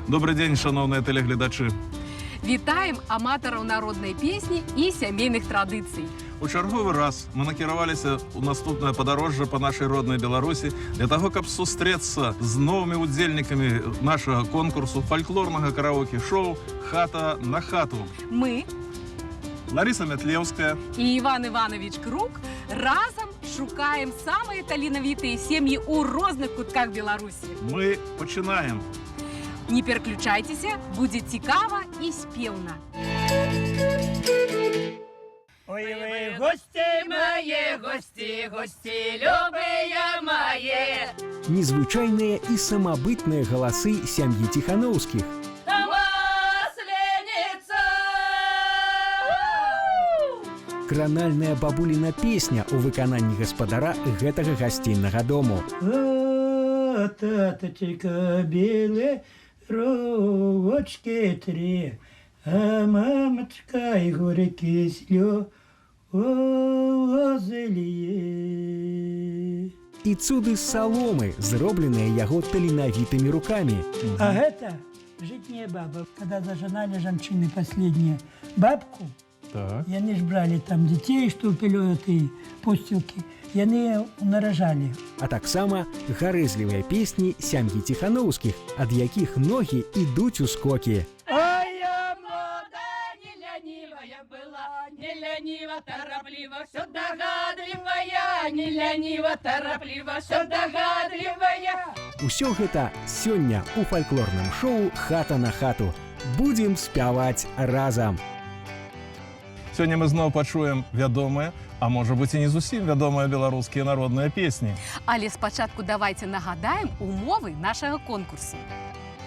Добрый день, шановные телеглядачи. Вітаем аматараў народнай песні і сямейных традыцый. У чарговы раз мы накіраваліся ў наступнае падарожжа па нашай роднай Беларусі для таго, каб сустрэцца з новымі удзельнікамі нашага конкурсу фальклорнага караоке-шоу «Хата на хату». Мы, Лариса Мятлевская і Іван Іванович Крук, разам шукаем самыя таленавітыя сем'і ў розных кутках Беларусі. Мы пачынаем. Не пераключайцеся, будзе цікава і спеўна. Ой, вы гости, гости, любые мои. Незвычайныя і самабытныя галасы сям'і Ціханаўскіх. Масленица! Кранальная бабуліна песня у выкананні гаспадара гэтага гасціннага дому. О, таточка белая, ровочки три, а мамочка и горькие слезы злые. І цуды з саломы, зробленыя яго таленавітымі рукамі. А это житняя баба. Когда зажинали женщины последние бабку, яны ж брали там детей, что пилёты, постилки, яны наражали. А таксама гарэзлівыя песні сям'і Ціханаўскіх, ад якіх ногі ідуць у скокі. А я молодая, не ленивая была, не ленива, тороплива, все догадливая, не ленива, тороплива, все догадливая. Усё гэта сёння у фальклорным шоу «Хата на хату». Будзем спяваць разам. Сёння мы зноў пачуем вядомыя, а можа быць і не зусім вядомыя беларускія народныя песні. Але спачатку давайце нагадаем умовы нашага конкурсу.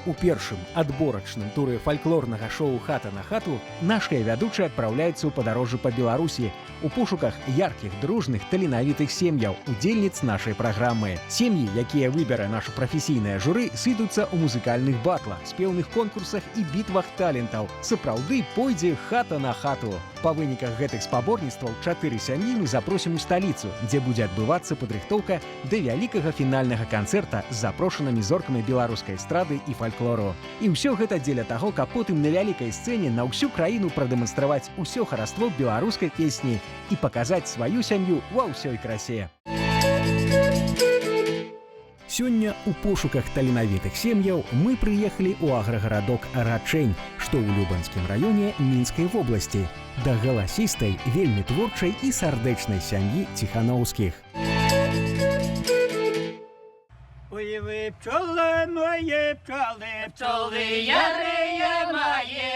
У першым адборачным туры фальклорнага шоу «Хата на хату» нашыя вядучыя адпраўляюцца ў падарожжы па Беларусі у пошуках яркіх, дружных, таленавітых сем'яў, удзельніц нашай праграмы. Сем'і, якія выбярэ наша прафесійнае журы, сыдуцца ў музыкальных батлах, спеўных конкурсах і бітвах талентаў. Сапраўды пойдзе хата на хату. Па выніках гэтых спаборніцтваў 4 сям'і мы запросім у сталіцу, дзе будзе адбывацца падрыхтоўка да вялікага фінальнага канцэрта з запрошанымі зоркамі беларускай эстрады і фальклору. І ўсё гэта дзеля таго, каб потым на вялікай сцэне на ўсю краіну прадэманстраваць усё хараство беларускай песні і паказаць сваю сям'ю ва ўсёй красе. Сёння у пошуках таленавітых сем'яў мы прыехалі ў аграгарадок Рачэнь, што ў Любанскім раёне Мінскай вобласці, да галасістай, вельмі творчай і сардэчнай сям'і Ціханаўскіх. Ой, вы пчелы мои, пчелы, пчелы ярые мои,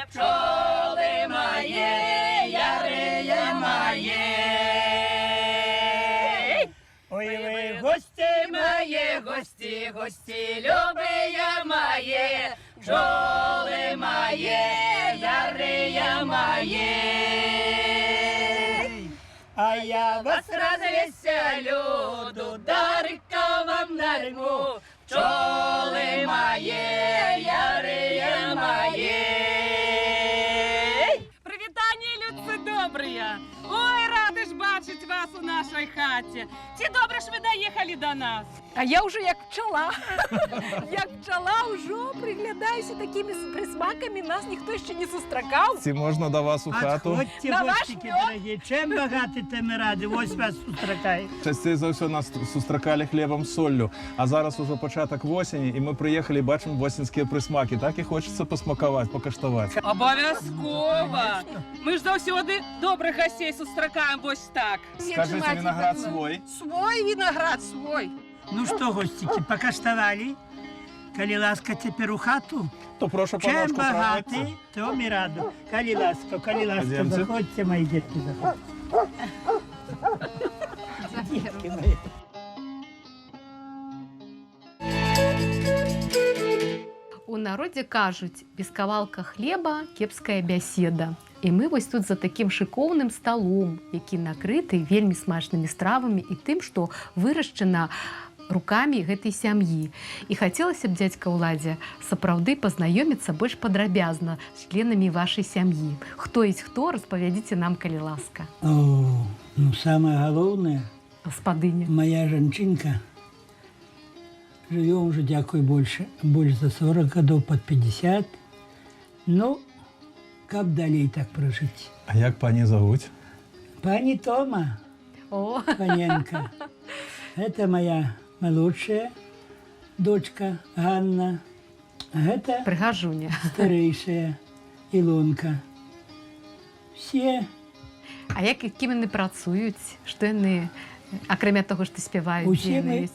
пчелы мои, ярые мои. Ой, вы гости, гости, любые мои, пчелы мои, ярые мои. А я вас развеселю, дударика вам нарву, пчелы мои, ярые мои. Прывітанне, людцы добрыя! Ой, рады ж бачыць вас у нашай хаце. Ці добра ж вы даехалі да нас? А я уже як пчала. Як пчала ўжо прыглядаюся такімі прысмакамі, нас ніхто яшчэ не сустракаў. Ці можна да вас у хату? Отходьте, На ваш гостики мёд. дорогие, чем богаты, тем и рады, вось вас устракает. Часцей за ўсё нас сустракалі хлебам з соллю, а зараз ужо пачатак восені, і мы прыехалі і бачым восеньскія прысмакі. Так і хочацца пасмакаваць, пакаштаваць. Абавязкова! Мы ж заўсёды добрых гасцей сустракаем вось так. Скажыце, вінаград свой? Свой вінаград, свой. Ну что, гостики, покаштовали? Коли ласка теперь у хату? То прошу Чем паночку богаты, праводьте. то ми раду. Коли ласка, Пойдемте. заходьте, мои детки, заходьте. Детки мои. У народзе кажуць, без кавалка хлеба кепская бяседа. І мы вось тут за такім шыкоўным сталом, які накрыты вельмі смачнымі стравамі і тым, што вырашчана рукамі гэтай сям'і. І хацелася б, дзядзька Уладзе, сапраўды пазнаёміцца больш падрабязна з членамі вашай сям'і. Хто ёсць хто, распавядзіце нам, калі ласка. О, ну самое головное, Гаспадыня. моя жанчынка живем уже, дякую, больше за 40 годов, под 50. Ну, как далее так прожить? А як пані зовуть? Пани Тома О, Паненко. Это моя молодшая дочка Ганна. А это пригажуня. старейшая Ілонка. Всі А ким вони працюють? Що вони, окрім того, що співають, Усі ми- діють?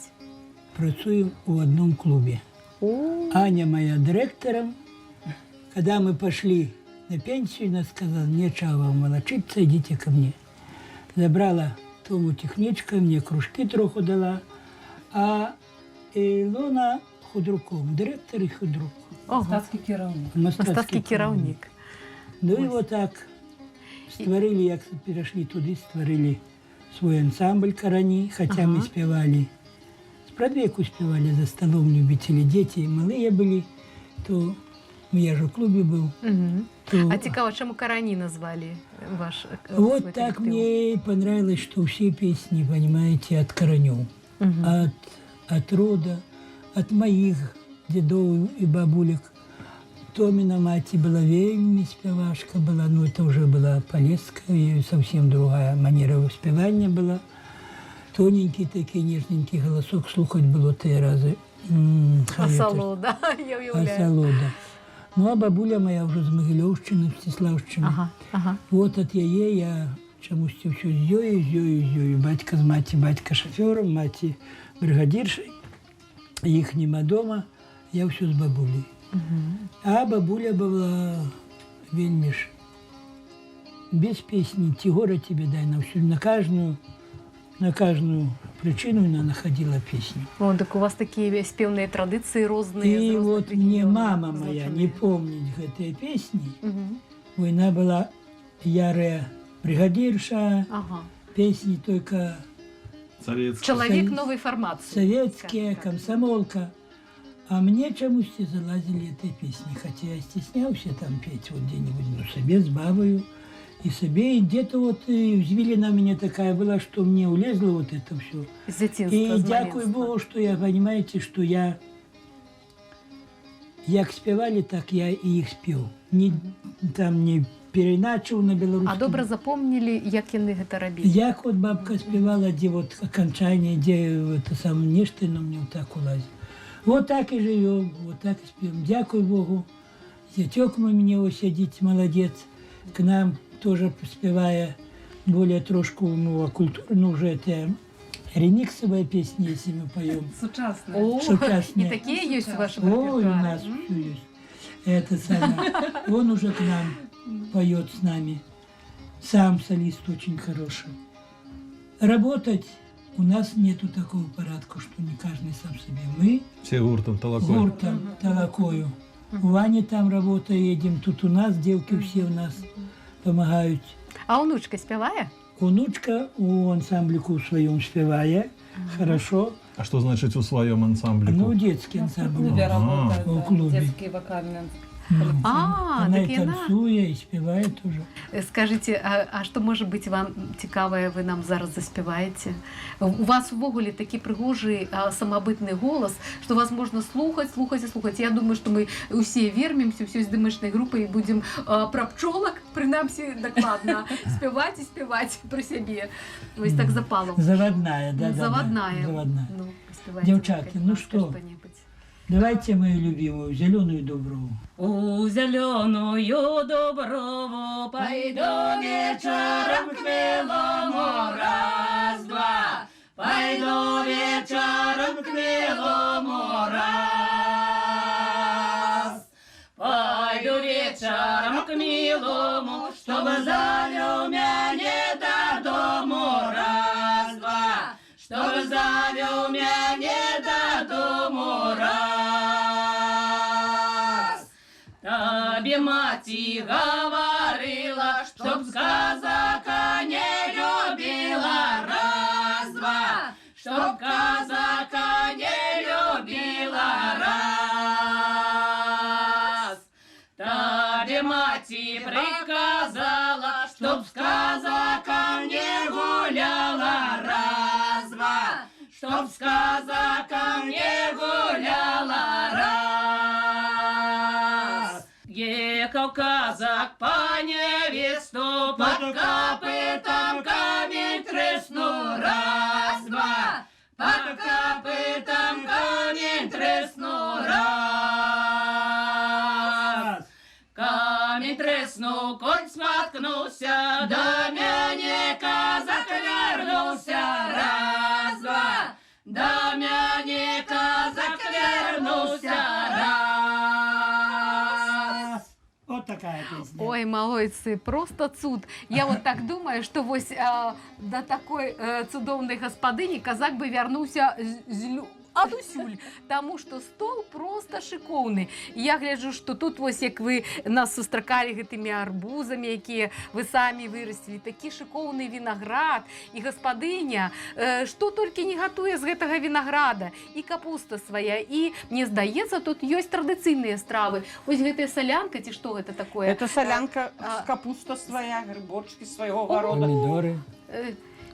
працюємо у одному клубі. О, Аня моя директором. Когда мы пошли на пенсию, она сказала, нечего вам волочиться, идите ко мне. Забрала Тому техничка, мне кружки трохи дала, а Ілона худруком, директор і худрук. ого, Статський керівник. мистецький керівник. Ну і Ось. отак створили, як перейшли туди, створили свой ансамбль «Карані», хотя ми співали, спрадвеку співали за столом любители, дети малые были, то я же в клубе был. Мгм. То... А цікаво, чому Карані назвали ваш Вот свой так коллектив? мне и понравилось, что все песни, понимаете, от Коронёв, Мгм. от рода, от моих дедов и бабулек. Томина мать была вельми спевашка была, но это уже была Полесская, и совсем другая манера спевания была. Тоненький такий, нежненький голосок, слухать было 3 рази. Асалода, я уявляю. Асалода. Ну, а бабуля моя вже з Могилевщини, Мстиславщини. Ага, ага. От от її я чомусь все з Зою. Батька з маті, батька шофером, маті бригадіршою. Їх нема дома, я все з бабулею. А бабуля була вельми ж без песни, «Ти гора тебе дай» на всю, на каждую причину она находила песню. О, так у вас такі співні традиції різні. И вот мне мама моя не помнит этой песни. Война была ярая бригадирша, Ага. песни только Царецький. Чоловік нової формації. советские, Так. комсомолка. А мне чомусь залазили этой песни, хотя я стеснялся там петь вот где-нибудь, ну, себе с бабою. И себе, и где-то вот взвилина меня такая была, что мне улезло вот это все. З дитинства, И з дякую маленства. Богу, что я, понимаете, что я, як спевали, так я и их спел. Не переначал на белорусском. А добре запомнили, як вони це робили? Як вот бабка спевала, где вот окончание, где это самое нечто, но мне вот так улазит. Вот так и живем, вот так и спим. Дякую Богу. Зятек мой мне осядить, молодец. К нам тоже спевая более трошку, ну, культурно уже это ремиксовая песня, если мы поем. Сучасне. О, Шикарно. і такі є в вашому Ой, у репертуарі? нас все есть. Это самое. Он уже к нам поет с нами. Сам солист очень хороший. Работать у нас нету такого порядка, что не каждый сам себе. Мы Всі гуртом толокой. гуртом, толокою. У Вани там работа, едем. Тут у нас девки все у нас помогают. А онучка співає? Внучка у ансамблику своем спевая. Хорошо. А що значить у своєму ансамблі? Ну, детский ансамбль. В клубе работает, в да, клубе. детский вокальный. А, Она так и і вона. танцует, и спевает тоже. Скажіть, а що може бути вам цікаве, ви нам зараз заспіваєте? У вас ввогуле такий пригожий, самобытный голос, що вас можна слухати. Я думаю, що ми усі вернемося, всі з димишної групи і будемо про пчолок, принаймні, докладно співати при собі. Ось так запалом. Заводная, да, да. Заводная. Заводная. Ну, співайте, Девчата, Катя, ну скажи что? что-нибудь. Давайте мою любимую, зеленую дуброву. У зеленую дуброву пойду вечером к милому раз-два. Пойду вечером к милому раз. Пойду вечером к милому, чтобы завел меня до дому раз-два. Чтобы завел меня до дому раз. Тебе мати говорила, чтоб казака не любила раз-два. Чтоб казака не любила раз. Тебе мати приказала, чтоб с казаком не гуляла раз-два. Чтоб с казаком не гуляла ехал казак по невесту, под копытом камень треснул, раз, два, под копытом камень треснул, раз. Камень треснул, конь споткнулся, до меня казак вернулся, раз, два, до меня казак вернулся, раз. Вот такая песня. Ой, молодцы, просто цуд. Я вот так думаю, что вось до такой цудовной господыни казак бы вярнуўся адусюль, тому что стол просто шикоўны. Я гляджу, что тут вось як вы нас сустракалі гэтымі арбузамі, якія вы самі вырастілі, такі шикоўны вінаград, і гаспадыня што толькі не гатуе з гэтага вінаграда, і капуста свая, і мне здаецца, тут ёсць традыцыйныя стравы. Вось гэтая солянка, ці што гэта такое? Это солянка, капуста своя, грибочки своего города. Помидоры.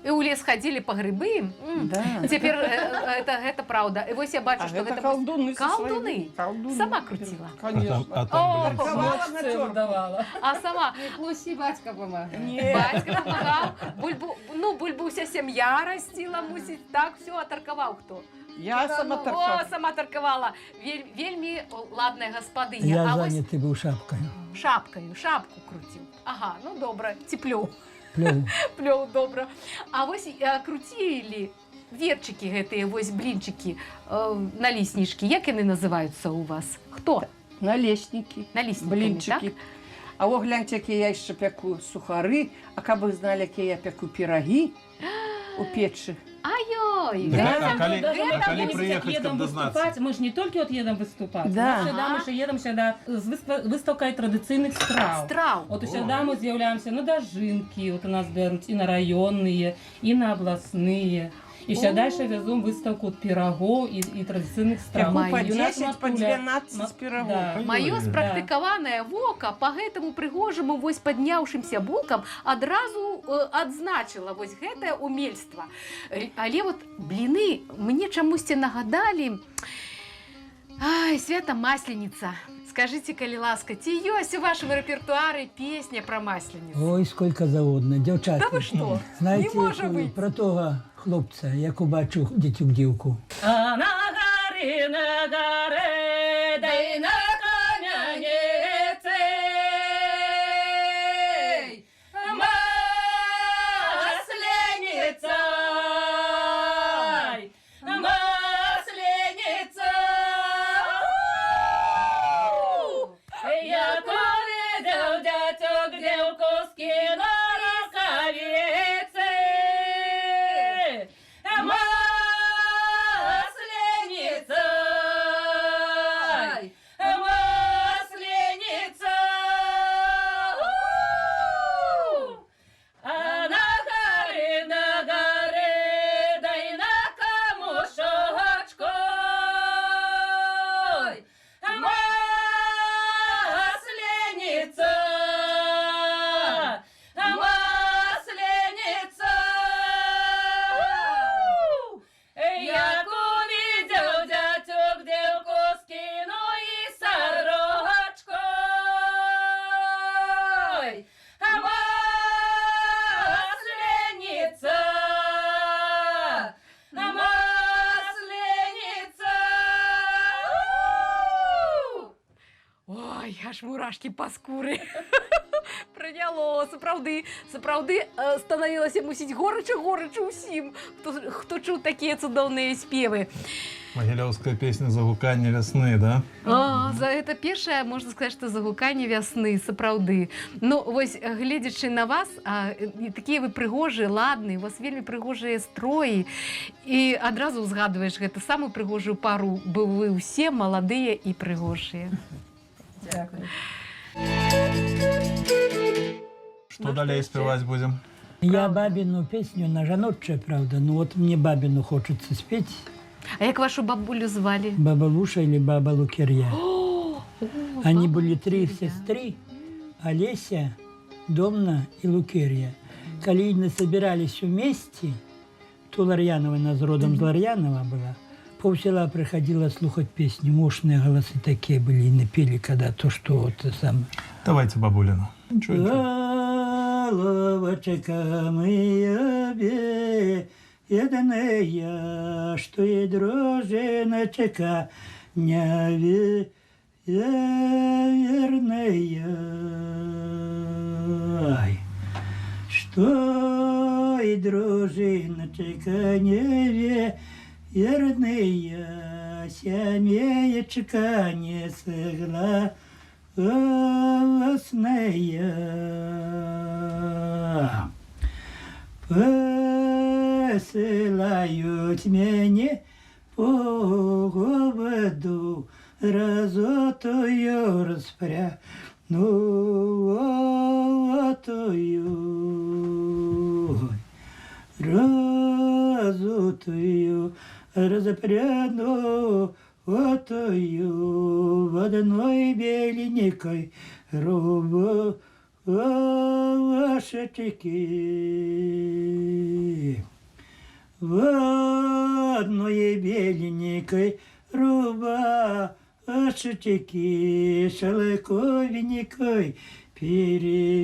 І ў лес хадзілі па грыбы. Да. Цяпер гэта праўда. І вось я бачу, што гэта колдуны. колдуны. Сама крутила. Конечно. О, Помогла. давала. А сама Усі батька помагає. Нет. бацька памагаў, бульбу ўся сям'я расціла, мусіць, так, все, атаркаваў хто? Я сама О, торчала. сама таркавала. Вельмі ладная гаспадыня. Я А вось заняты был шапкой. шапку крутіў. Ага, ну добра, ці плёў. Плёл. Плёў добра. А вось круцілі верчыкі гэтыя, вось блінчыкі, наліснічкі. Як яны называюцца у вас? Хто? Налесники, Наліснікамі, блинчики. так? А о, гляньте, какие я еще пеку сухары. А как вы знали, какие я пеку пироги у печи? Ай-ой! Так, а коли Даже приехать, едем когда выступать, мы же не только вот едем выступать, Да. мы ще едем сюда з виставкою традиційних страв. Страв. От сюди ми з'являємося на дожинки, от у нас беруть і на районні, і на обласні. І ще далі веземо виставку пирогов і традиційних страв. Пеку по Мои. 10, по 12 пирогов. Да. Маё спрактыкаванае вока па гэтаму прыгожаму вось падняўшымся булкам адразу адзначыла вось гэтае умельства. Але вот бліны мне чамусьці нагадалі свята Масленіца. Скажите, калі ласка, ці ёсць у вашым рэпертуары песня пра Масленіцу? Ой, сколько заводно. Девчатки. Да вы что? Знаете, Не может якую? быть. Про того хлопца, як убачу дитюк-дівку. А на горі, да й на кам'яниці Масленіця, Масленіця. Я повідав дятьок дівку скину рукавиці. Масленіця, Масленіця. А на горі, да й на камушочку Масленіця, Масленіця. Як увидел дятюк дівку скину і сорочкой. Масленіця, Масленіця. Ой, аж мурашки по скуры. Прыняло, сапраўды станавілася, мусіць, горача ўсім, хто чуў такія цудоўныя спевы. Могилевская песня «Загуканье весны», да? За это першае, можна сказаць, што загуканне вясны, сапраўды. Ну, вось, гледзячы на вас, такія вы прыгожыя, ладныя, у вас вельмі прыгожыя строі, і адразу узгадваеш гэта самую прыгожую пару, бо вы ўсе маладыя і прыгожыя. Дякую. Что далее спевать будем? Я бабину песню, она жаночая, правда, но вот мне бабину хочется спеть. А як вашу бабулю звали? Баба Луша или баба Лукерья. Они были три сестры, Олеся, Домна и Лукерья. Коли они собирались вместе, то Ларьянова, она с родом з Ларьянова была, пол села приходило слухать песни. Мощные голосы такие были, и напели, когда то, что вот сам. Давайте бабулину. Ничего. Головочка моя бедная, что и дружиночка не верная. Что и дружиночка не верная, семеечка не согласная. Посылают меня по поводу разотую разотую распряную в одной беленькой рубашечке. В одной беленькой рубашечке шелковенькой перевязочки.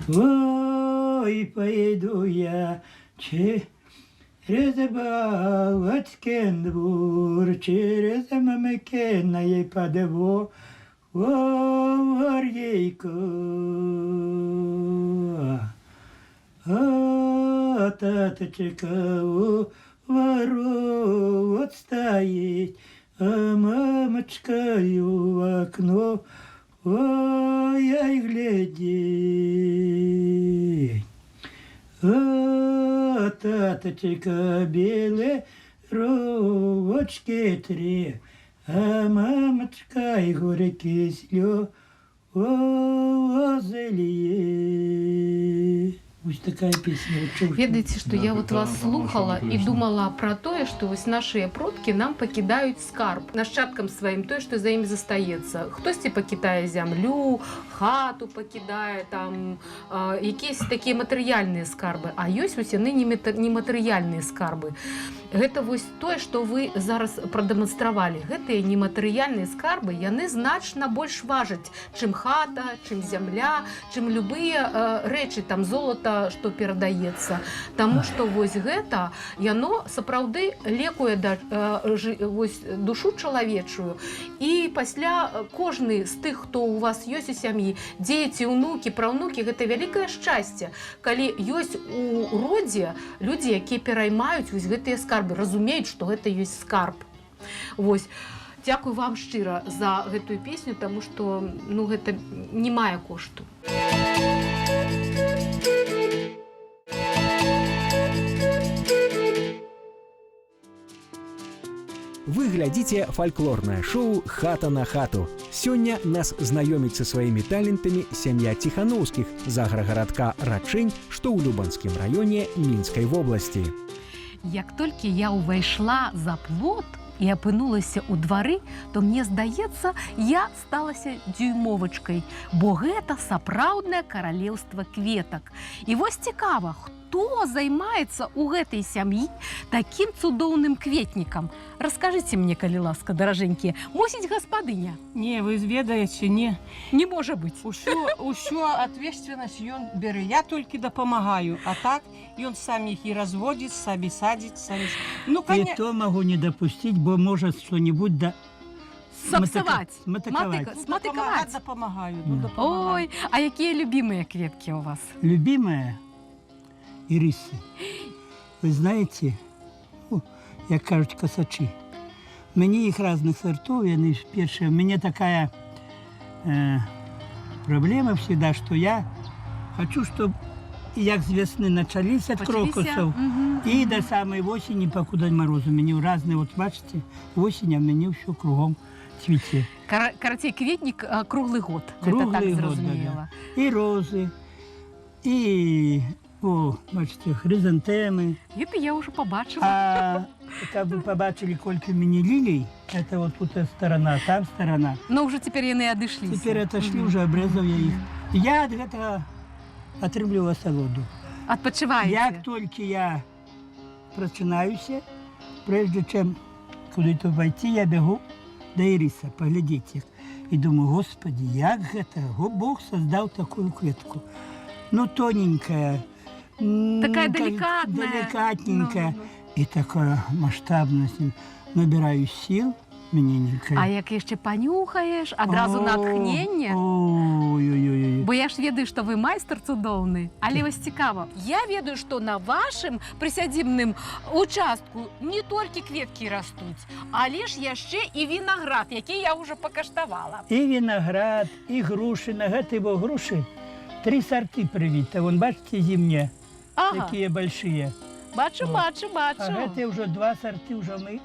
Ой, пойду я через Балтский двор, через Мамкиное подворье. А таточка у ворот стоит, а мамочка в окно ой, гляди. А таточка белые ручки три, а мамочка и горькие слезы. Ось такая песня. Ведаеце, што я вот вас слухала і думала пра тое, што вось нашыя продкі нам пакідаюць скарб нашчадкам сваім, тое, што за імі застаецца. Хтосьці пакідае зямлю, хату пакідае, там якісь такія матэрыяльныя скарбы, а ёсць вось яны нематэрыяльныя скарбы. Гэта вось тое, што вы зараз прадэманстравалі. Гэтыя нематэрыяльныя скарбы, яны значна больш важаць, чым хата, чым зямля, чым любыя рэчы, там золата, што перадаецца. Таму што вось гэта, яно сапраўды лекуе душу чалавечую. І пасля кожны з тых, хто у вас ёсць у сям'і, дзеці, унукі, праўнукі, гэта вялікае шчасце, калі ёсць у родзе людзі, якія пераймаюць вось гэтыя скарбы, разумеюць, што гэта ёсць скарб. Вось. Дзякую вам шчыра за гэтую песню, таму што гэта не мае кошту. Вы глядзіце фальклорнае шоу «Хата на хату». Сёння нас знаёміць са сваімі талентамі сям'я Ціханаўскіх з аграгарадка Рачэнь, што ў Любанскім раёне Мінскай вобласці. Як толькі я ўвайшла за плот і апынулася ў двары, то мне здаецца, я сталася дзюймовачкай, бо гэта сапраўднае каралеўства кветак. І вось цікава, хто займаецца ў гэтай сям'і такім цудоўным кветнікам? Раскажыце мне, калі ласка, даражэнькія, мусіць гаспадыня? Не, вы ведаеце, не. Не можа быць. Усё ответственность ён бярэ. Я толькі дапамагаю, а так ён сам іх і разводзіць, сабі садзіць, сабі. И то могу не допустить, бо может что-нибудь Сапсаваць. Сматыкаваць. Дапамагаю. Ой, а якія любімыя кветкі у вас? Любимая ирисы. Вы знаете, як кажуть косачи. Мне их разных сортов, яны першие. У меня такая проблема всегда, что я хочу, чтобы як с весны начались от крокусов и до самой осени, покуда морозу. У меня разные, вот бачите, осень, а у меня все кругом цвіце. Карацей, кветнік круглый год. Круглый так год, зразумела. да. И розы, и, бачите, хризантемы. Это я уже побачила. А как вы побачили, кольки мини лилий, это вот тут сторона, там сторона. Но уже теперь яны адышліся. Теперь отошли, уже обрезал я их. Я от этого атрымліваю асалоду. Адпачываеце? Як толькі я прачынаюся, прежде чым куды-то войти, я бегу да ірыса, паглядзець іх. І думаю, господи, як гэта? Бог создаў такую кветку. Ну, тоненькая. Такая деликатная. Деликатненькая. И такая масштабность. Набираю сил, миленькая. А як яшчэ панюхаеш, адразу натхненне? Ой-ой-ой. Бо я ж ведаю, што вы майстар цудоўны. Але вось цікава, я ведаю, што на вашым прысядзібным участку не толькі кветкі растуць, але ж яшчэ і вінаград, які я ўжо пакаштавала. И виноград, и груши. На гэтай во груши 3 сорты привиты. Вон, бачите, зимние, такие большие. Бачу, Вот. бачу, бачу. А гэты уже 2 сорты уже мы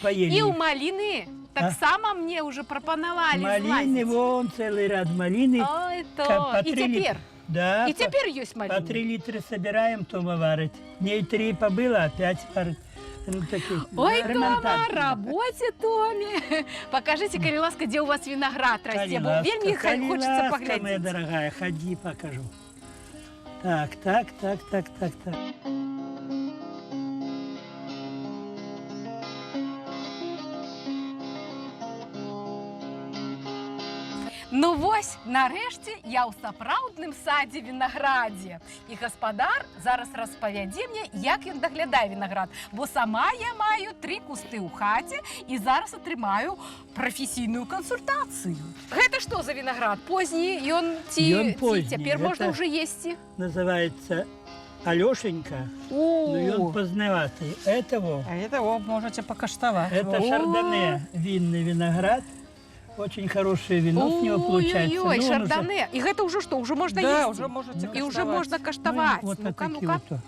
поели. І ў маліны таксама мне ўжо прапанавалі Малины, злазіць. вон целый ряд малины. Ой, то. По І 3 цяпер. Да, І цяпер ёсць по маліны. 3 литра собираем, Тома варит. Дней 3 побыло, опять варит. Ну, таких, Ой, Тома, ремонтантов. работе, Томе. Покажите, калі ласка, где у вас виноград расце, бо Калиласка, вельмі хочется Калиласка, моя поглядеть. дорогая, ходи, покажу. Так. Ну вось, нарэшце я ў сапраўдным садзе вінаградзе. І гаспадар зараз распавядзе мне, як ён даглядае вінаград. Бо сама я маю 3 кусты ў хаце і зараз атрымаю прафесійную кансультацыю. Гэта што за вінаград? Позні ён Ён позні, цяпер можна гэта- ўжо есці? Называется Алешенька. Ну, и он поздноватый. Это во. А это вот можете покаштовать. Это О. шардоне, винный виноград. Очень хорошее вино с него получается. Ой, Ну, он шардоне. І гэта ўжо што? Ўжо можна Да, есці? уже можете І ўжо можна Ну, каштаваць. вот Ну-ка, такие ну-ка. вот.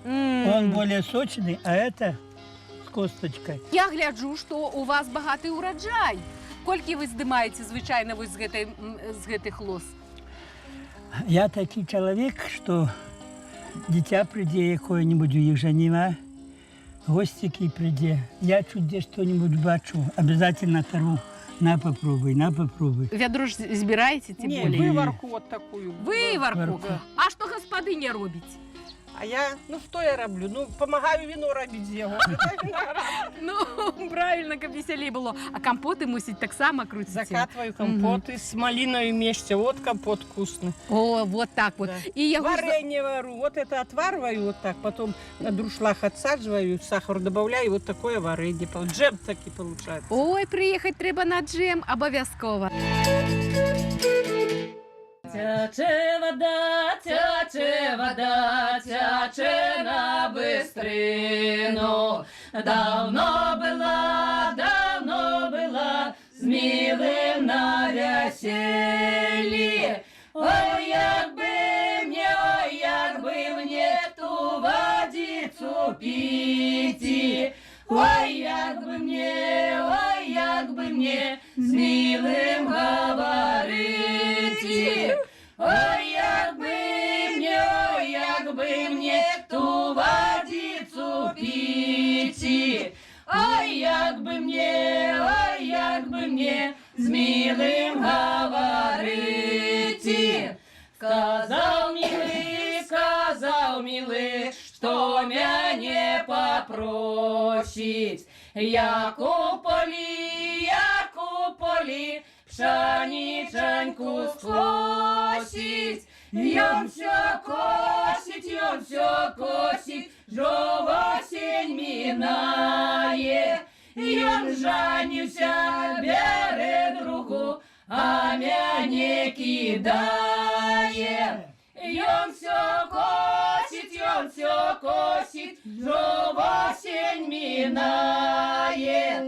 М. Он более сочный, а это с косточкой. Я гляджу, што у вас багаты ўраджай. Колькі вы здымаеце звычайна вось з гэтых лос? Я такой человек, что дитя приде какое-нибудь у их жанива, гостики приде, я чуть где что-нибудь бачу, обязательно оторву. На, попробуй, на, попробуй. Вядро ж збіраеце, тим Не, болей? выварку вот такую. Выварку. Выварку. А што гаспадыня робіць? А я, ну что я роблю? Ну, помогаю вино робить з яго. Ну, правильно, каб весялей было. А кампоты мусіць таксама круціце? Закатываю компоты с малиной вместе. Вот компот вкусный. О, вот так вот. Да. І яго ж- Варенье вару. Вот это отвариваю вот так, потом на друшлах отсадживаю, сахар добавляю, вот такое варенье. Джем таки получается. Ой, приехать трэба на джем, абавязкова. Тяче вода, тяче на бистрину. Давно была, з милим на веселі. Ой, як би мне ту водицю піти. Ой, як би мне з милим говорити. Ой, як би мне ту водицю піти. Ой, як би мне з милим говорити. Сказав милый, что мяне попросить. Як у полі, пшениченьку скосить. Ён все косить, жо осень минає. Ён жанився, бере другу, а мяне кидає. Ён все косить, жо осень минає.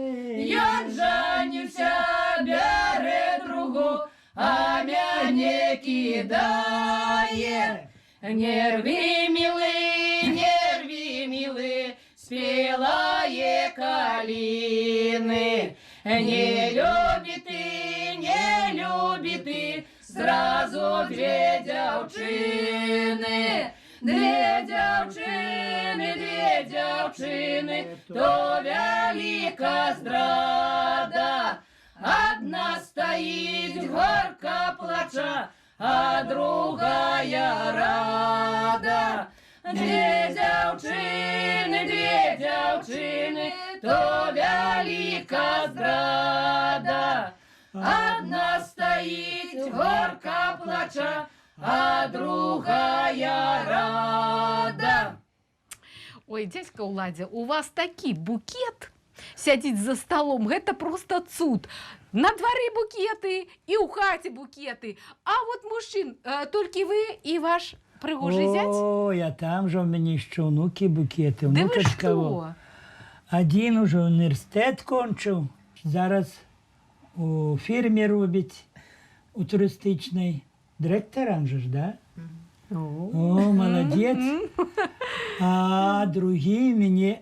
Ён жанився, бере другу, а мяне кидає. Не рви, милый, спелае калины. Не люби ты сразу 2 дзяўчыны. 2 дзяўчыны, то вяліка здрада. Одна стоит горка плача, а другая рада. Две дзяўчыны, то вяліка здрада. Одна стоит, горка плача, а другая рада. Ой, дядька Уладзя, у вас такі букет сядзіць за столом, гэта просто цуд. На дворе букеты і ў хаце букеты. А вот мужчин, толькі вы і ваш прыгожий зять? Ой, а там же у меня еще внуки букеты. Да вы Внучечка што? во. Один уже університет кончив, зараз у фірмі робить, у туристичній. Директором же ж, да? О, молодец. А другий мені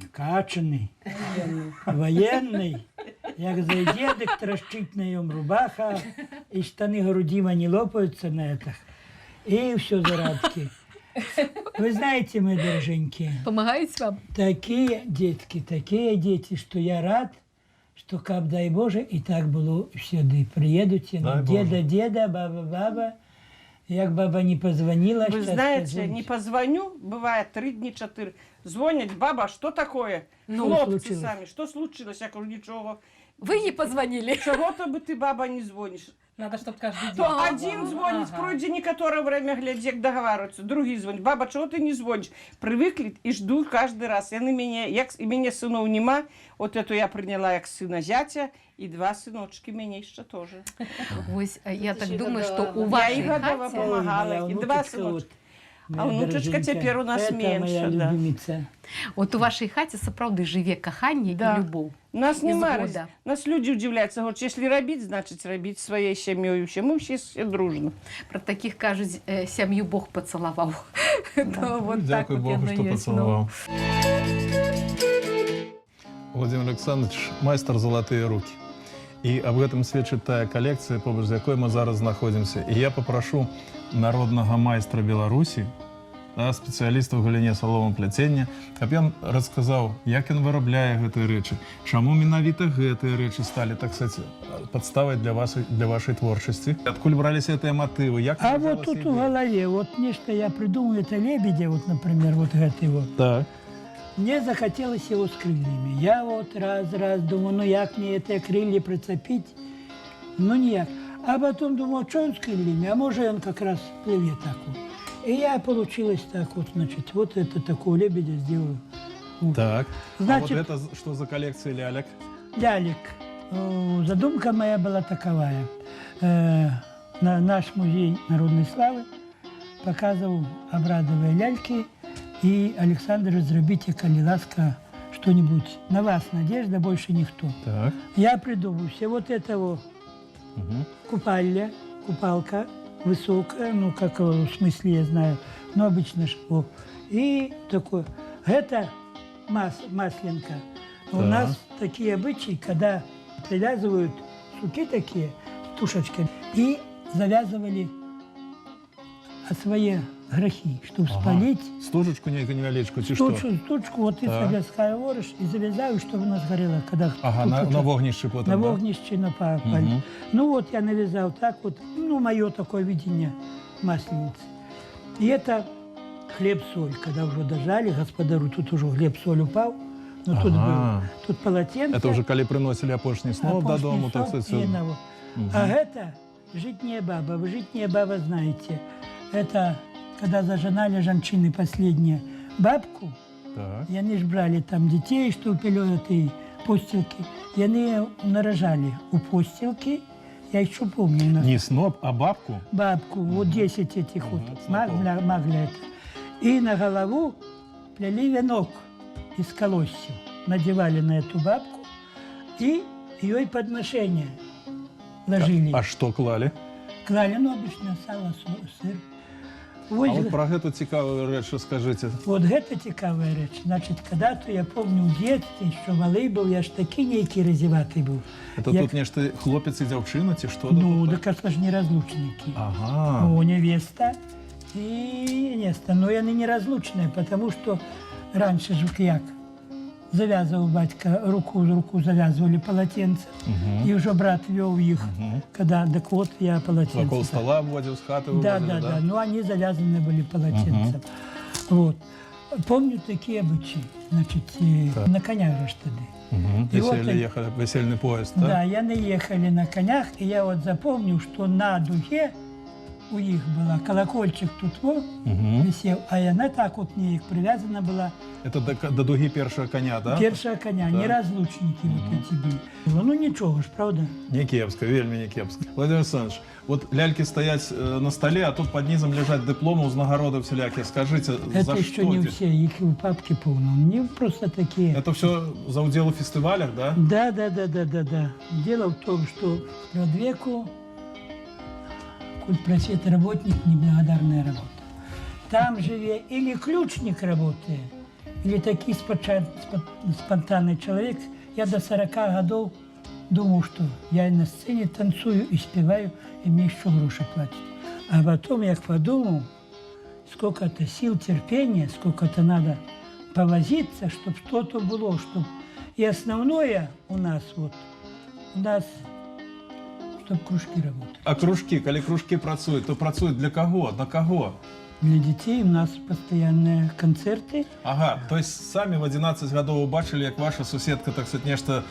накачаний, воєнний. Як зайде, так трощить на ньому рубаха, і штани грудима не лопаются на этих. И все зарадки. Вы знаете, мои дороженькие, Помагають вам? такие дети, что я рад, что, как дай Боже, и так было всюди. Приедут, деда, баба. Як баба не позвонила, Вы сейчас знаете, позвоните. не позвоню, бывает 3 дні, 4. Звонять, баба, что такое? Ну, Хлопцы случилось. самі, что случилось? Я кажу, нічого. Ви їй позвонили? Чого-то бы ты, баба, не звонишь. Надо, чтобы каждый день. То один звонит, Ага. пройдет некоторое время, глядь, як договариваются, другий звонит. Баба, чого ти не звониш? Привикли і жду кожен раз. Я на мене, як і мене синов нема, от эту я прийняла як сина зятя, і 2 синочки мені ще теж. Ось, я так ще думаю, годова. що у Я вашій і годова хаті... Ой, помагала, моя і 2 внучечка синочки. моя А внучечка дороженька, тепер у нас это менше, моя да. любимица. От у вашій хаті справді живе кохання Да. і любов. Нас Із немає. года. Нас люди удивляються, говорять, якщо робити, значить робити своєю сім'єю. Ми всі дружно. Про таких кажуть, сім'ю Бог поцілував. То от так Дякую от Богу, воно що є. поцілував. Владимир Олександрович – майстер «Золотые руки». І об этом свідчить та колекція, побач з якою ми зараз знаходимося. І я попрошу народного майстра Білорусі, спеціаліста в галині соломого плетення, каб він розказав, як він виробляє гэты речі, чому менавіта гэты речі стали, так сказати, підставою для вашої творчості. Откуль бралися ці мотиви, як А вот зарождалася тут в ідея? голове, вот нечто я придумал, это лебедя, вот, например, вот это вот. Так. Мне захотелось его с крыльями. Я вот раз думаю, ну як мне это крылья прицепить? Ну ніяк. А потом думал, что он с крыльями, а может он как раз плывет так вот. И я получилось так вот, значит, вот это такого лебедя сделаю. Вот. Так. Значит, А вот это что за коллекция лялек? лялек. Задумка моя была таковая. Наш музей народной славы показывал обрадовые ляльки. И Александр, разрабите, коли ласка, что-нибудь. На вас надежда, больше никто. Так. Я придумаю все вот это вот. Угу. Купалка высокая, ну, как в смысле, я знаю, но обычно школ. И такое. Это масленка. У Так. нас такие обычаи, когда привязывают суки такие с тушечками и завязывали свои грехи, чтобы спалить. Стужечку невеличку, чи що? Стучку, вот ты Так. себе сковоришь и завязываешь, чтобы у нас горело, когда Ага, тут на вогнище потом, на да? вогнище на паль. Мгм. Ну вот я навязал так вот, ну мое такое видение масленицы. И это хлеб-соль, когда уже дожали, господару, тут уже хлеб-соль упал, но тут Ага. был, тут полотенце. Это уже коли приносили опошний снов а додому, так после сказать. сок и на- Мгм. А это житняя баба. Вы житняя баба знаете. Это когда зажинали женщины последние бабку, Так. и они ж брали там детей, что пилят и постилки, и они нарожали у постилки. Я еще помню у нас Не сноп, а бабку? бабку, вот 10 этих вот снопов. магля это. И на голову плели венок из колосьев, надевали на эту бабку, и ее подношение ложили. А что клали? Клали, ну, обычно сало, сыр. А Ось, от про гэту цікаву річ розкажіть. вот гэта цікавая реч. Значить, когда-то я помню в детстве, що малий був, я ж такий некий резеватий був. Это Як- тут нечто хлопець і дівчина, чи що? Ну, тут? так це ж не разлучники. Ага. О, невеста и невеста. Но они неразлучные, потому что раньше же як завязывал батька, руку в руку завязывали полотенце. И уже брат вел их, когда, так вот, я полотенце. Вокруг стола обводил, с хаты Да, выводили, да, да. Ну, они завязаны были полотенцем. Вот. Помню такие обычаи. Значит, на конях же тогда. И Веселье вот, ехали, весельный поезд, да, да? я наехали на конях, и я вот запомнил, что на духе у них была колокольчик тут вот висел, а яна так вот не привязана была. Это до дуги першого коня, да? Першого коня, Да. неразлучники вот эти были. Ну ничего ж, правда? Не кепсько, вельми не кепсько. Владимир Александрович, вот ляльки стоять на столе, а тут под низом лежать дипломы, узнагороды всякие. Скажите, Это за еще что не эти? все, их и у папки полно. Не просто такие. Это все за уделы в фестивалях, да? Да. Дело в том, что в Радвеку культпросвет работник – неблагодарная работа. Там живе или ключник работает, или такий спонтанный человек. Я до 40 годов думал, что я на сцене танцую и спеваю, и мне еще гроши платят. А потом я подумал, сколько-то сил, терпения, сколько-то надо повозиться, чтобы что-то было, чтобы... И основное у нас, чтобы кружки работали. А кружки, коли кружки працують, то працують для кого? На кого? Для детей у нас постоянные концерты. Ага, то есть самі в 11 годов убачили, як ваша сусідка, так сказать, нешта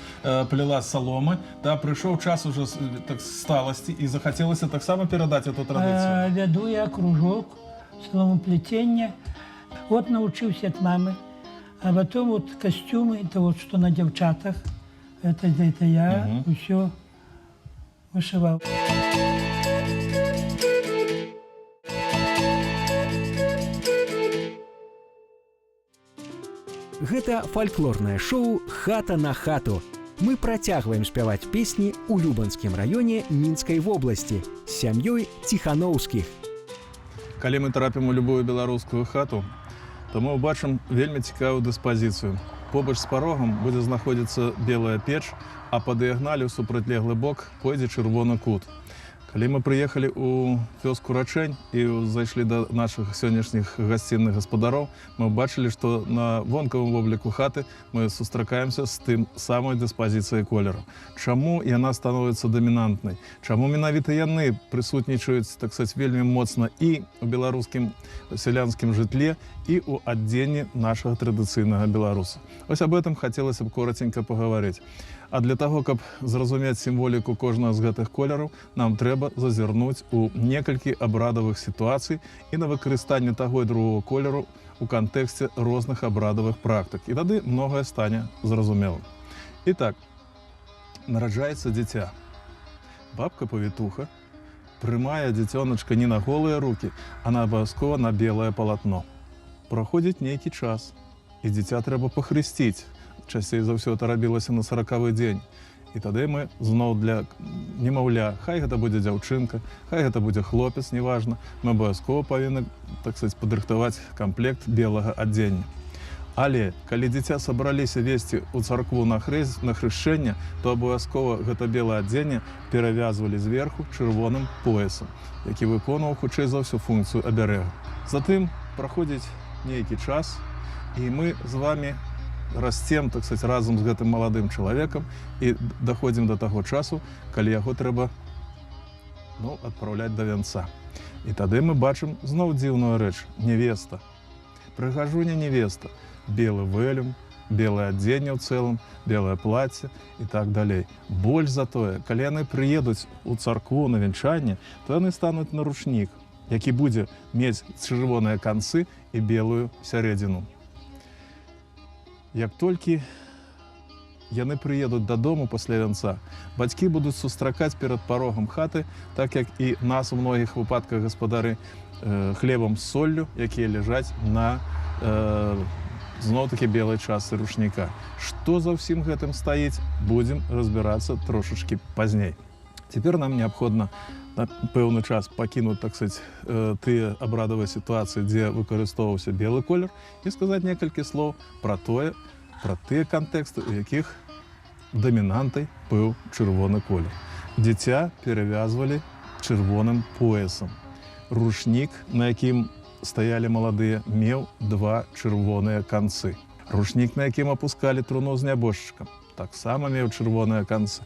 плела з соломи, та прийшов час уже так сталості і захотілося так само передати цю традицію. Веду я кружок соломоплетения. Вот научился от мамы. А потом вот костюмы, это вот что на девчатах. Это я все вышивал. Гэта фальклорнае шоу «Хата на хату». Мы працягваем спяваць песні ў Любанскім раёне Мінскай вобласці з сям'ёй Ціханоўскіх. Калі мы трапім у любую беларускую хату, то мы ўбачым вельмі цікавую дыспазіцыю. Побач з парогам будзе знаходзіцца белая печ, а па дыягналю ў супрацьлеглы бок пойдзе чырвоны кут. Калі мы прыехалі ў вёску Рачэнь і зайшлі да нашых сённяшніх гасцінных гаспадароў, мы бачылі, што на вонкавым вобліку хаты мы сустракаемся з тым самай дыспазіцыяй колеру. Чаму яна становіцца дамінантнай? Чаму менавіта яны прысутнічаюць, так сказаць, вельмі моцна і ў беларускім сялянскім жытле, і ў адзенні нашага традыцыйнага беларуса? Вось аб этом хацелася б коратенька пагаварыць. А для таго, каб зразумець сімволіку кожнага з гэтых колераў, нам трэба зазірнуць у некалькі абрадавых сітуацый і на выкарыстанне таго і другого колеру у кантэксце розных абрадавых практык. І тады многае стане зразумелым. І так, нараджаецца дзіця. Бабка-павітуха прымае дзіцёначка не на голыя рукі, а абавязкова на белае палатно. Праходзіць нейкі час, і дзіця трэба пахрысціць. Часцей за ўсё это рабілася на 40-й дзень. І тады мы зноў для немаўля, хай гэта будзе дзяўчынка, хай гэта будзе хлопец, неважна, мы абавязкова павінны, так сказаць, падрыхтаваць камплект белага адзення. Але калі дзіця сабраліся весці ў царкву на хрышчэнне, то абавязкова гэта белае адзенне перавязвалі зверху чырвоным поясам, які выконваў хутчэй за ўсю функцыю абярэга. Затым праходзіць нейкі час, і мы з вамі расцем, так сказать, разам з гэтым маладым чалавекам і даходзім да таго часу, калі яго трэба адпраўляць да вянца. І тады мы бачым зноў дзіўную рэч – невеста. Прыгажуня невеста. Белы вэлюм, белае адзенне ў цэлым, белае плацце і так далей. Больш за тое, калі яны прыедуць у царкву на вянчанне, то яны стануць на ручнік, які будзе мець чырвоныя канцы і белую сярэдзіну. Як толькі яны прыедуць дадому пасля вянца, бацькі будуць сустракаць перад парогам хаты, так як і нас у многіх выпадках гаспадары хлебам з соллю, якія ляжаць на зноў-такі белай частцы ручніка. Што за ўсім гэтым стаіць, будзем разбірацца трошачкі пазней. Цяпер нам неабходна на пэўны час пакінуць, так сказаць, тыя абрадавыя сітуацыі, дзе выкарыстоўваўся белы колер, і сказаць некалькі слоў пра тыя кантэксты, у якіх дамінантай быў чырвоны колер. Дзіця перавязвалі чырвоным поясам. Ручнік, на якім стаялі маладыя, меў 2 чырвоныя канцы. Рушнік, на якім апускалі труну з нябожчыкам, таксама меў чырвоныя канцы.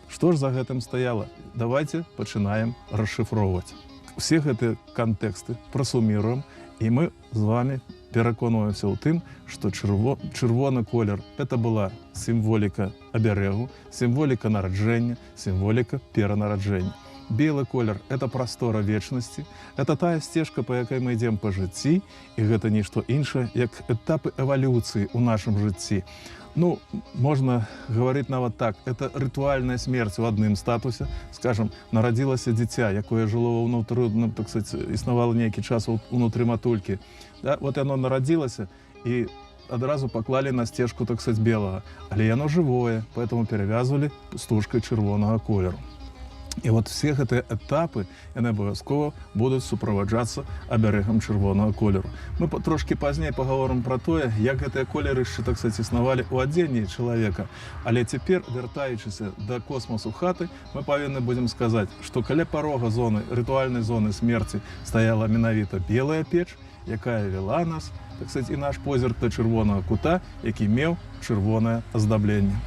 Што ж за гэтым стаяла? Давайте пачынаем расшифроўваць. Усе гэтыя кантэксты прасуміруем, і мы з вами пераконваемся ў тым, што чырвоны колер – это была сімволіка абярэгу, сімволіка нараджэння, сімволіка перанараджэння. Белы колер – это прастора вечнасці, это тая сцежка, па якой мы ідзем па жыцці, і гэта нішто іншае, як этапы эвалюцыі ў нашым жыцці. Ну, можна гаварыць нават так, это рытуальная смерць у адным статусе. Скажам, нарадзілася дзіця, якое жыло ўнутры, так сказать, існавала нейкі час унутры матулькі. Да? Вот яно нарадзілася, і адразу паклалі на сцежку, так сказать, белага. Але яно жывое, поэтому перавязвалі стужкай чырвонага колеру. І вот все гэтыя этапы, яны абавязкова будуць суправаджацца абярэгам чырвонага колеру. Мы трошкі пазней пагаворым пра тое, як гэтыя колеры яшчэ, так сказать, існавалі ў адзенні чалавека. Але цяпер, вяртаючыся да космасу хаты, мы павінны будзем сказаць, што каля парога зоны, рытуальнай зоны смерці стаяла менавіта белая печ, якая вела нас, так сказать, і наш позірк да чырвонага кута, які меў чырвонае аздабленне.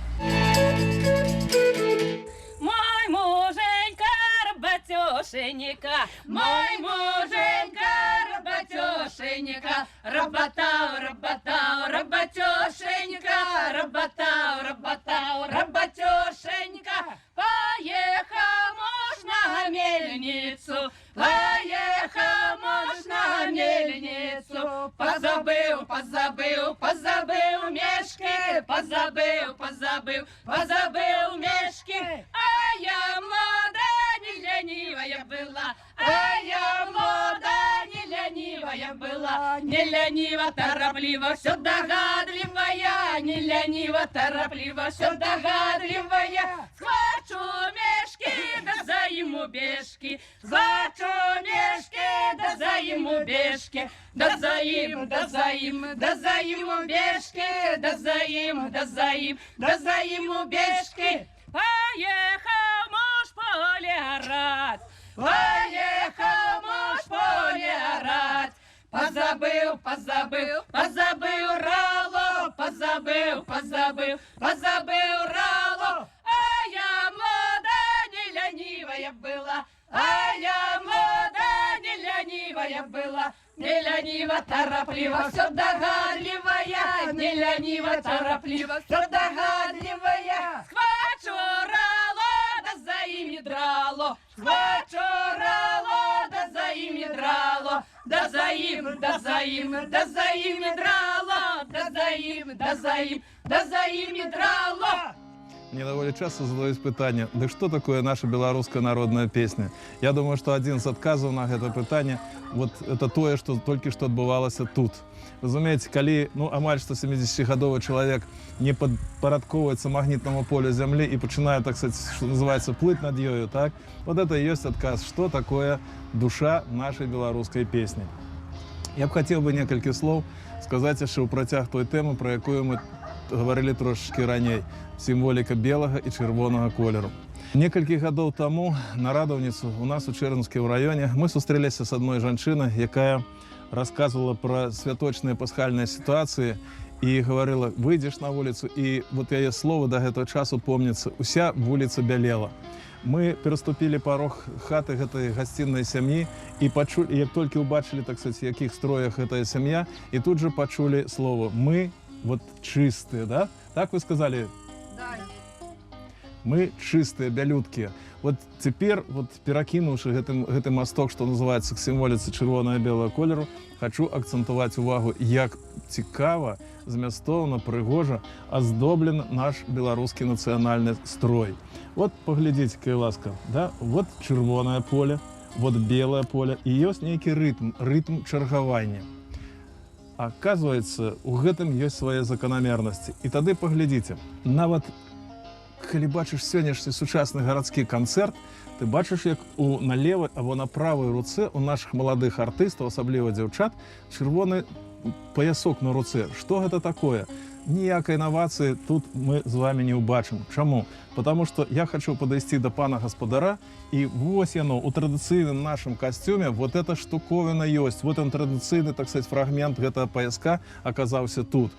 Мой муженька, работёшенька, работал, работал, работёшенька, работал, работал, работёшенька. Поехал муж на мельницу, поехал муж на мельницу. Позабыл, позабыл, позабыл мешки, позабыл, позабыл, позабыл мешки. А я молодая, не ленивая была, а я молодая, не ленивая была, не ленива, торопливо, все догадливая, не ленива, торопливо, все догадливая. Схвачу мешки, да займу бешки, схвачу мешки, да займу бешки, да заим, да заим, да займу бешки, да заим, да заим, да займу бешки. Поехал муж поле орать, поехал муж поле орать. Позабыл, позабыл, позабыл рало, позабыл, позабыл, позабыл рало. А я молодая, не ленивая была, а я молодая, не ленивая была. Не ленива, торопливо, все догадливая, не ленива, торопливо, все догадливая. Схвачу рало, да заим не драло, схвачу рало, да заим не драло, да заим, да заим, да заим не драло, да заим, да заим, да заим не драло. Мне даволі часто задаюць пытанне, дык што такое наша беларуская народная песня? Я думаю, што адзін з адказаў на гэта пытанне вот это тое, што толькі што адбывалася тут. Разумееце, калі амаль 170-гадовы чалавек не падпарадкоўваецца магнітнаму полю зямлі і пачынае, так сказать, што называецца, плыць над ёю, так? Вот это і ёсць адказ, што такое душа нашай беларускай песні. Я б хацеў бы некалькі слоў сказаць яшчэ ў працяг той тэмы, пра якую мы гаварылі трошачкі раней. Сімволіка белага і чырвонага колеру. Некалькі гадоў таму на радаўніцу у нас у Чэрнскім раёне мы сустрэліся з адной жанчынай, якая расказвала пра святочныя пасхальныя сітуацыі і гаварыла, выйдзеш на вуліцу, і вот яе словы да гэтага часу помніцца, уся вуліца бялела. Мы пераступілі парог хаты гэтай гасціннай сям'і і пачулі, як толькі ўбачылі, так сказать, якіх строях гэтая сям'я, і тут жа пачулі слово «мы вот чыстыя», да? Так вы сказали? Да. Мы чистые, бялюткія. Вот цяпер, вот перакінуўшы гэты масток, што называецца к сімволіцы чырвонага белага колеру, хачу акцэнтаваць увагу, як цікава, змястоўна, прыгожа аздоблен наш беларускі нацыянальны строй. Вот паглядзіце, калі ласка, да? Вот чырвонае поле, вот белае поле, і ёсць нейкі рытм чаргавання. Оказывается, у гэтым ёсць свае заканамернасці. І тады паглядзіце, нават калі бачыш сённяшні сучасны гарадскі канцэрт, ты бачыш, як на левай або на правай руцэ у нашых маладых артыстаў, асабліва дзяўчат, чырвоны паясок на руцэ. Што гэта такое? Ніякай інавацыі тут мы з вами не ўбачым. Чаму? Потому что я хочу подойти до пана гаспадара, и вось яно, у традыцыйным нашым касцюме вот эта штуковина ёсць. Вот он традыцыйны, так сказать, фрагмент гэтага паяска аказаўся тут.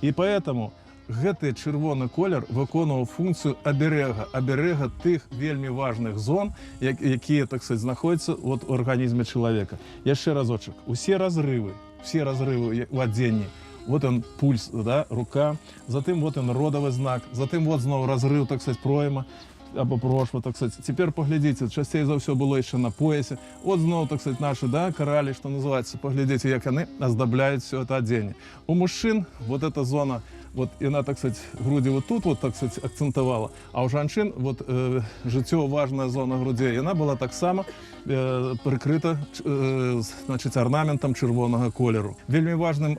І поэтому гэты чырвоны колер выконваў функцыю аберэга тых вельмі важных зон, якія, так сказать, знаходзяцца у арганізме чалавека. Яшчэ разочак. Усе разрывы у адзенні. Вот он пульс, да, рука, затым вот он родовый знак, затым вот зноў разрыв, так сказать, пройма, або прошва, так сказать. Теперь поглядите, часцей за все было еще на поясе. Вот зноў, так сказать, наши, да, корали, что называется, поглядите, як они оздобляют все это оденье. У мужчин вот эта зона, вот она, так сказать, груди вот тут, вот, так сказать, акцентовала, а у жанчын вот жыццё важная зона грудей, она была так само прикрыта, значит, орнаментом чырвонага колеру. Вельмі важным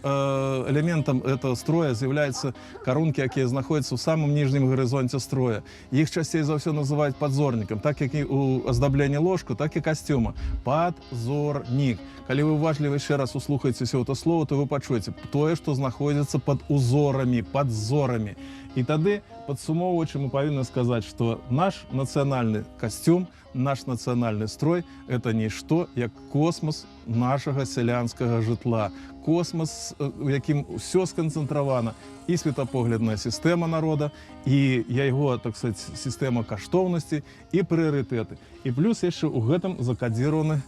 элементом этого строя являются коронки, якія знаходятся в самом нижнем горизонте строя. Их часцей за все называют подзорником, так как и у оздобления ложку, так и костюма. Подзорник. Калі вы уважліва еще раз услухаецеся это слово, то вы пачуеце тое, што знаходзіцца пад узорамі, пад зорамі. І тады, падсумоўваючы, мы павінны сказаць, што наш нацыянальны касцюм, наш нацыянальны строй – это нішто, як космас нашага сялянскага жытла. Космас, у якім ўсё сканцэнтравана, і светапоглядная сістэма народа, і яго, так сказать, сістэма каштоўнасці, і прыярытэты. І плюс яшчэ ў гэтым закадзіраваны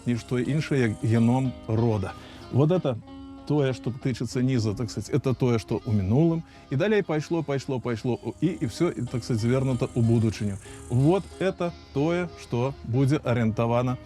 ничто іншае, як геном рода. Вот это тое, что тычыцца низа, так сказать, это тое, что у мінулым. И далее пошло, и все, так сказать, звернуто у будучыню. Вот это тое, что будет ориентовано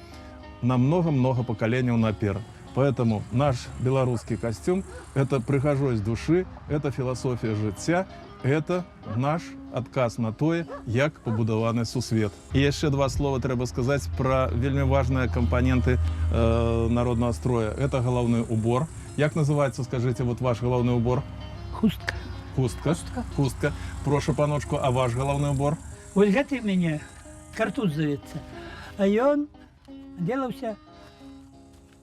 на много-много поколений наперед. Поэтому наш белорусский костюм – это прыгажосць души, это философия жыцця, это наш адказ на тое, як пабудаваны сусвет. І яшчэ два слова трэба сказаць пра вельмі важныя кампоненты народного строя. Это головной убор. Як называется, скажите, вот ваш головной убор? Хустка. Хустка. Прошу, паночку, а ваш головной убор? Вот гэты мяне картуз завецца. А ён делаўся.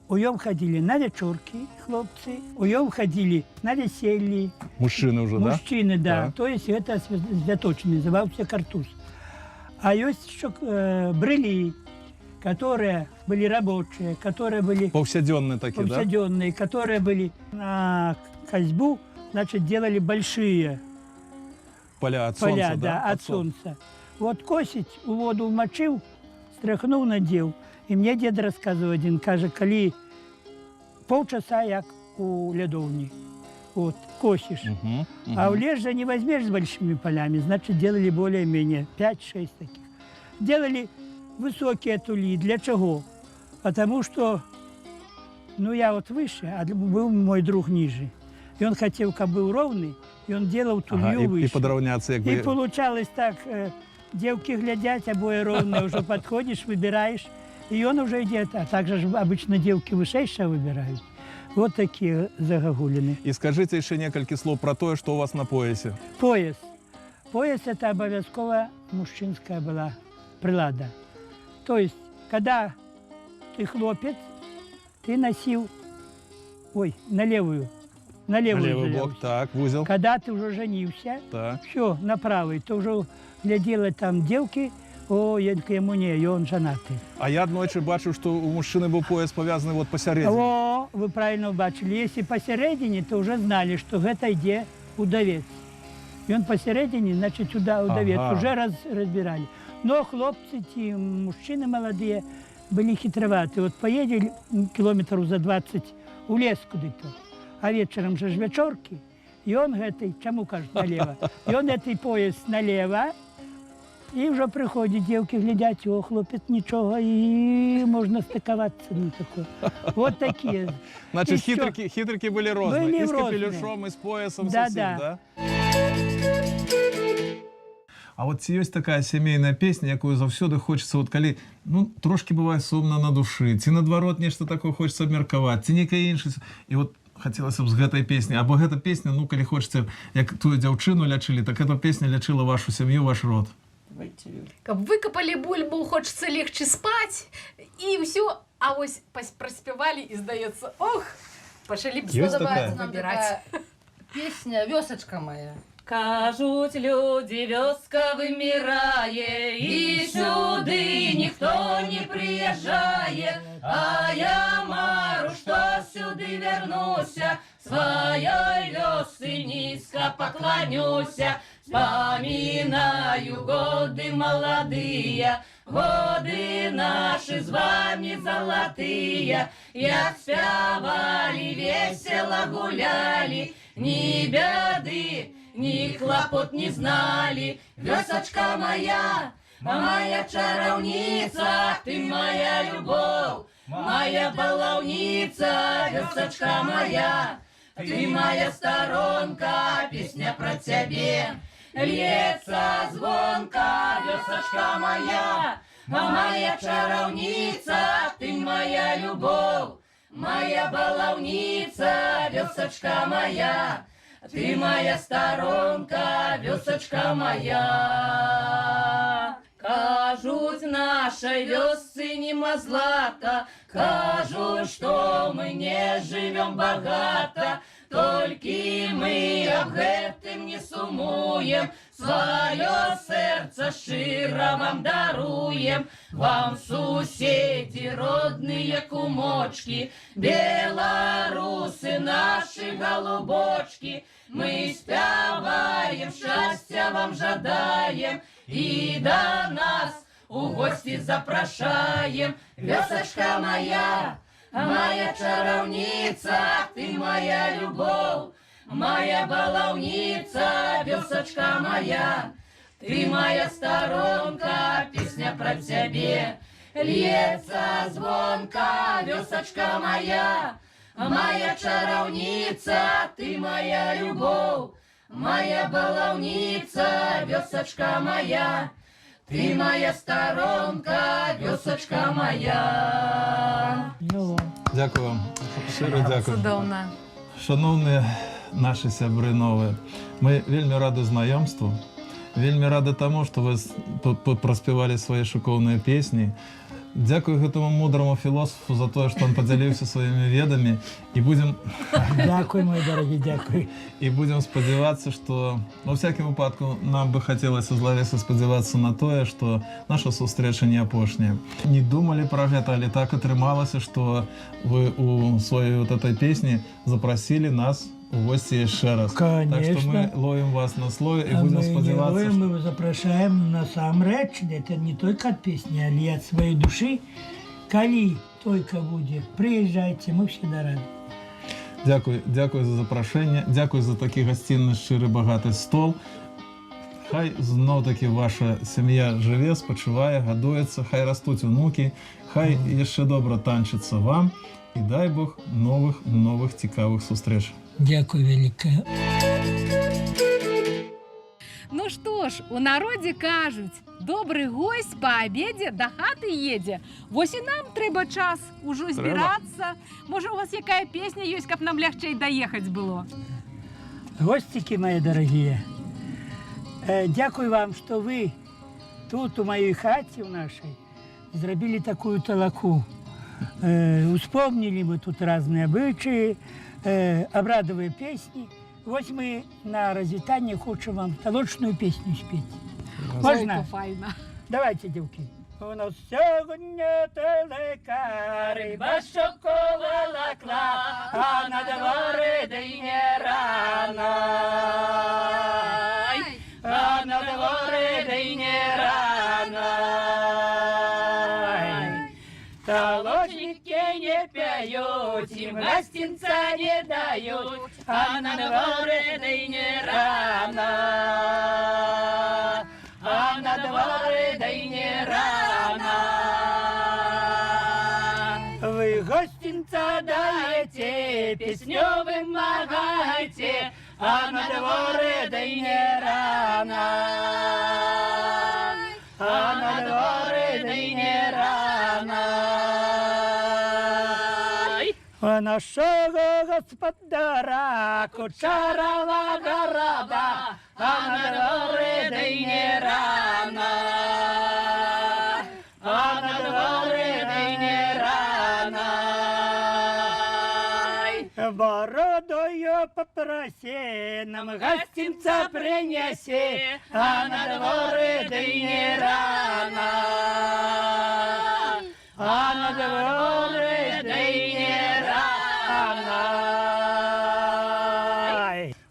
Уём ходили на вечерки, хлопцы, уём ходили на веселье. Мужчины уже, да? Мужчины, да. То есть это святочный, назывался картуз. А есть еще брыли, которые были рабочие, которые были... Повседневные такие, повседневные, да? Которые были на козьбу, значит, делали большие поля от солнца, да, от солнца. Вот косить, у воду вмочил, стряхнул, надел. И мне дед рассказывал один, каже, коли полчаса як у ледовни, вот, косишь. А в лес же не возьмешь с большими полями, значит, делали более-менее 5-6 таких. Делали высокие тули. Для чего? Потому что, ну, я вот выше, а был мой друг ниже. И он хотел, как был ровный, и он делал тулью выше. И подравняться, как бы... И получалось так, девки глядят, обои ровные, уже подходишь, выбираешь. И он уже идет, а также обычно девки вышейшие выбирают. Вот такие загогулины. И скажите еще несколько слов про то, что у вас на поясе. Пояс. Пояс – это обовязково мужчинская была прилада. То есть, когда ты хлопец, ты носил, на левый бок, так, в узел. Когда ты уже женился, так. Все, на правый, ты уже глядела там девки, ему не, и он женатый. А я одночі бачив, що у мужчини був пояс пов'язаний вот посередині. О, вы правильно бачили. Если посередине, то уже знали, что это иде удовец. И он посередине, значит, сюда удовец. Ага. Уже разбирали. Но хлопцы, те мужчины молодые, были хитроваты. Вот поедем километров за 20 у лес куда-то, а вечером же вечерки, и он этой, чему кажет, налево, и он этой пояс налево, и уже приходят девки, глядят, о, хлопец, ничего, и можно стыковаться на такое. Вот такие. Значит, хитрики были разные. Были и с разные. капелюшом, и с поясом, да, совсем, да? А вот ці ёсць такая сямейная песня, якую заўсёды хочется, вот калі, ну, трошки бывае сумна на душы, ці наадварот нешта такое хочется абмеркаваць, ці некае іншае. І вот хацелася б з гэтай песні, або гэта песня, ну, калі хочаце, як тую дзяўчыну лячылі, так эта песня лячыла вашу сям'ю, ваш род. Каб выкопали бульбу, хочется легче спать, и все, а вось проспевали, и сдается, ох, пошли бы Есть такая? выбирать. Песня «Вёсочка моя». Кажуть люди, вёска вымирае, і сюди ніхто не приїжджає, а я мару, що сюди вернуся, своей вёсцы низко поклонюся, вспоминаю годы молодые, годы наши с вами золотые, як спявали, весело гуляли, ни беды, ни хлопот не знали. Вёсочка моя, моя чаровница, ты моя любовь, моя баловница, вёсочка моя, ты моя сторонка, песня про тебе льется звонко, вёсочка моя, моя чаровница, ты моя любовь, моя баловница, вёсочка моя, ты моя сторонка, вёсочка моя. Кажуть, нашей вёсцы нема злата, кажуть, что мы не живем богато, только мы об гэтым не сумуем, свое сердце широ вам даруем, вам суседи, родные кумочки, белорусы наши голубочки, мы спяваем, счастья вам жадаем, и до нас у гости запрошаем. Вёсочка моя, моя чаровница, ты моя любовь, моя баловница, вёсочка моя, ты моя сторонка, песня про тебе льется звонко, вёсочка моя, моя чаровница, ты моя любовь, моя баловница, вёсочка моя, ты моя сторонка, вёсочка моя. Дякую вам. Щиро дякую. Цудоўна. Шановні наші сябры новыя, мы вельмі рады знаёмству, вельмі рады таму, што вы праспявалі свае шыкоўныя песні. Дзякую гэтаму мудраму філосафу за тое, што он падзяліўся сваімі ведамі, і будзем... Дякую, мой дарагі, дякую. І будзем спадзявацца, што ва ўсякім выпадку нам бы хацелася з Ларісай спадзявацца на тое, што наша сустрэча не апошняя. Не думалі пра гэта, але так атрымалася, што вы у сваёй вот этой песні запрасілі нас у госці яшчэ раз. Конечно. Так што мы ловім вас на слове і будзем спадзявацца, мы его запрашаем насамрэч, это не только от песни, але от своей души. Калі только будзе, прыязджайце, мы всегда рады. Дякую за запрашэнне, дзякую за такі гасцінны, шчыры, багаты стол. Хай зноў-такі ваша сям'я жыве, спачувае, гадуецца, хай растуць унукі, хай яшчэ добра танчыцца вам і дай Бог новых цікавых сустрэч. Дякую вялікае. Ну што ж, у народзе кажуць, добры госць па абедзе да хаты едзе. Вось і нам трэба час ужо збірацца. Можа, у вас якая песня ёсць, каб нам лягчэй даехаць было? Гостики мои дорогие, дякую вам, что вы тут у моей хате у нашей зрабілі такую талаку. Успомнили мы тут разные обычаи, обрадовые песни. Вот мы на развитание хочем вам толочную песню спеть. Можно? Файна. Давайте, девки. У нас сьогодні телека, риба шоколакла, а на дворі день рано. А на дворі день рано. Толочники не пьют, им гостинца не дают, а на дворі день рано. А на дворі день рано. Вы гостинца даете, песню вымогаете, а на дворі день рано. А на дворі день рано. У нашого господара кучарова города, а на дворі день рано. А на дворі день рано. Бородою попроси, нам гостинца принеси, а на дворе день рано. А на дворе день рано.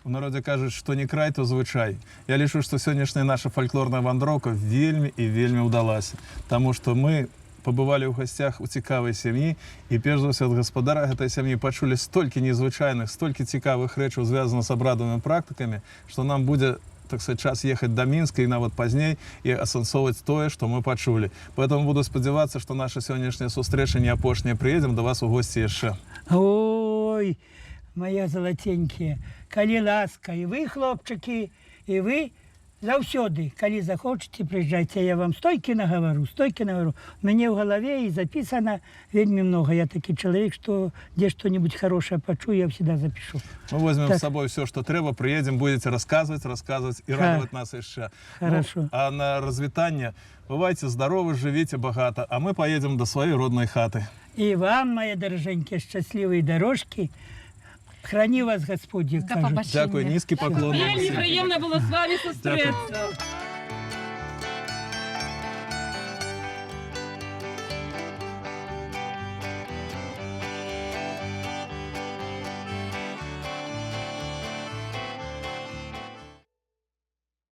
У народе кажуть, что не край, то звычай. Я лічу, что сегодняшняя наша фольклорная вандроўка вельмі и вельмі удалась. Потому что мы побывали ў гостях у цікавай сям'і і перш за ўсё ад гаспадара гэтай сям'і пачулі столькі незвычайных, столькі цікавых рэчаў звязаных з абрадавымі практыкамі, што нам будзе, так сказать, час ехаць да Мінска і нават пазней і асэнсоўваць тое, што мы пачулі. Поэтому буду спадзявацца, што наша сённяшняя сустрэча не апошняя, прыедзем да вас у госці яшчэ. Ой, моя золотенькие, калі ласка, і вы, хлопчыкі, і вы заўсёды, калі захочаце, прыязджайце, я вам стойкі наговору. У мяне ў галаве і запісана вельмі много. Я такі чалавек, што дзе што-нибудь хорошее пачую, я всегда запишу. Мы возьмем Так. с собой все, что трэба, приедем, будете рассказывать и радовать нас еще. Хорошо. А на развитание бывайте здоровы, живите богато, а мы поедем до своей родной хаты. І вам, мои дороженькие, счастливые дорожки. Храни вас Господь, До побачення. Дякую, низкий поклон. Вельми приємно було з вами зустрітися.